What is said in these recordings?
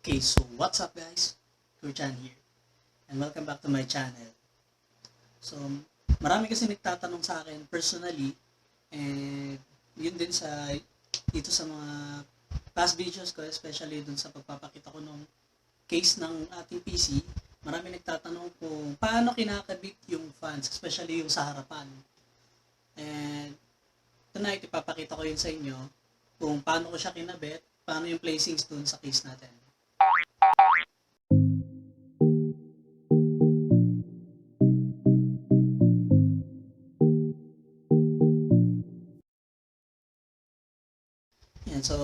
Okay, so what's up guys? Kurchan here. And welcome back to my channel. So, marami kasi nagtatanong sa akin personally and yun din dito sa mga past videos ko, especially dun sa pagpapakita ko ng case ng ating PC. Marami nagtatanong kung paano kinakabit yung fans, especially yung sa harapan. And tonight, ipapakita ko yun sa inyo kung paano ko siya kinabit, paano yung placings dun sa case natin. Yan, so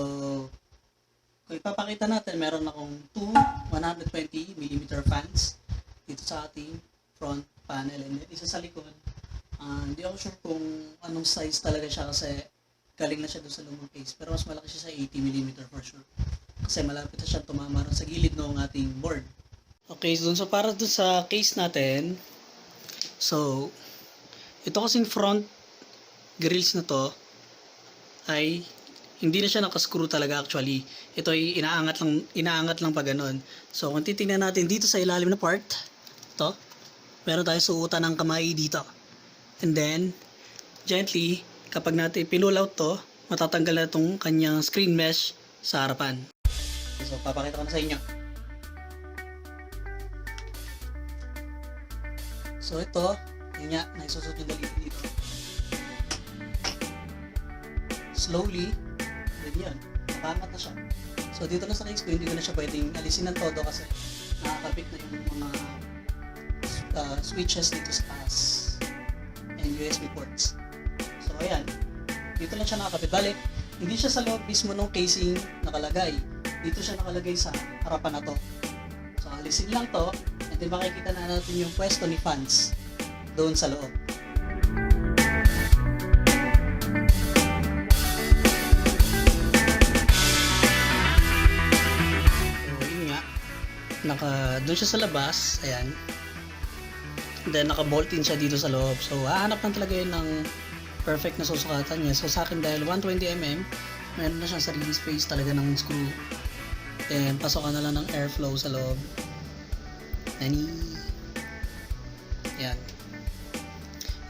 kung ipapakita natin, meron akong two 120mm fans dito sa ating front panel and then isa sa likod. Hindi ako sure kung anong size talaga siya kasi galing na siya doon sa lumang case, pero mas malaki siya sa 80mm for sure kasi malapit na siya tumama rin sa gilid ng ating board. Okay, so para doon sa case natin, so ito kasing front grills na to ay hindi na siya nakascrew talaga actually. Ito ay inaangat lang pa ganun. So kung titingnan natin dito sa ilalim na part, to, meron tayong suutan ng kamay dito. And then, gently, kapag natin pinull out to, matatanggal na itong kanyang screen mesh sa harapan. So papakita ko na sa inyo. So ito, yun nga, naisusot yung daliri dito. Slowly, yan, nakaangat na siya. So dito na sa case ko, hindi ko na siya pwedeng alisin ng todo kasi nakakabit na yung mga switches dito sa taas and USB ports. So ayan, dito lang siya nakakabit. Balik, hindi siya sa loob mismo ng casing nakalagay. Dito siya nakalagay sa harapan na to. So alisin lang to and then makikita na natin yung pwesto ni fans doon sa loob. Doon siya sa labas, ayan. Then naka-bolt in siya dito sa loob. So hahanap lang talaga yun ng perfect na susukatan niya. So sa akin dahil 120mm, meron na siyang sarili space talaga ng screw. Then pasokan na lang ng airflow sa loob. Ayan.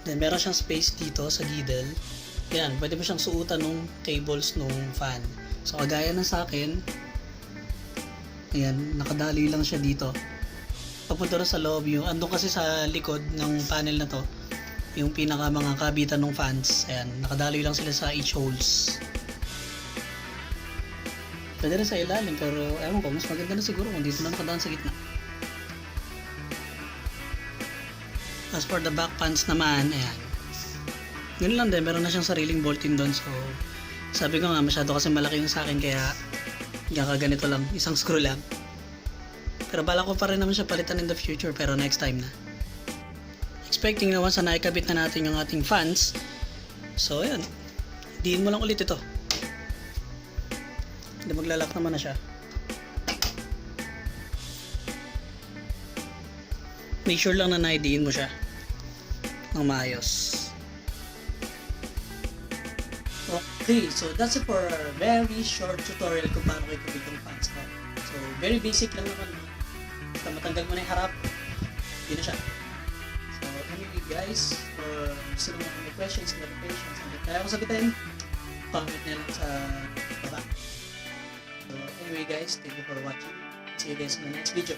Then meron siyang space dito sa giddle. Ayan, pwede mo siyang suutan ng cables ng fan. So kagaya ng sa akin, ayan, nakadali lang siya dito. Papunta rin sa loob yung, andun kasi sa likod ng panel na to, yung pinaka mga kabitan ng fans. Ayan, nakadali lang sila sa each holes. Pwede rin sa ilalim, pero ewan ko, mas maganda na siguro kung dito na nakadaan sa gitna. As for the back fans naman, ayan. Ganun lang din, meron na siyang sariling bolt-in doon. So, sabi ko nga, masyado kasi malaki yung sa akin, kaya ganito lang, isang screw lang. Pero bala ko pa rin naman siya palitan in the future, pero next time na. Expecting naman sa naikabit na natin yung ating fans. So ayan, diin mo lang ulit ito. Hindi maglalak naman na siya. Make sure lang na naidiin mo siya ng maayos. Okay, so that's it for a very short tutorial kung paano kayo kabit yung fans ko. So, very basic lang naman. Basta matanggal mo na yung harap, yun na siya. So, anyway guys, for gusto naman may questions, clarifications, and kaya ko sabitin, comment na lang sa baba. So, anyway guys, thank you for watching. See you guys in the next video.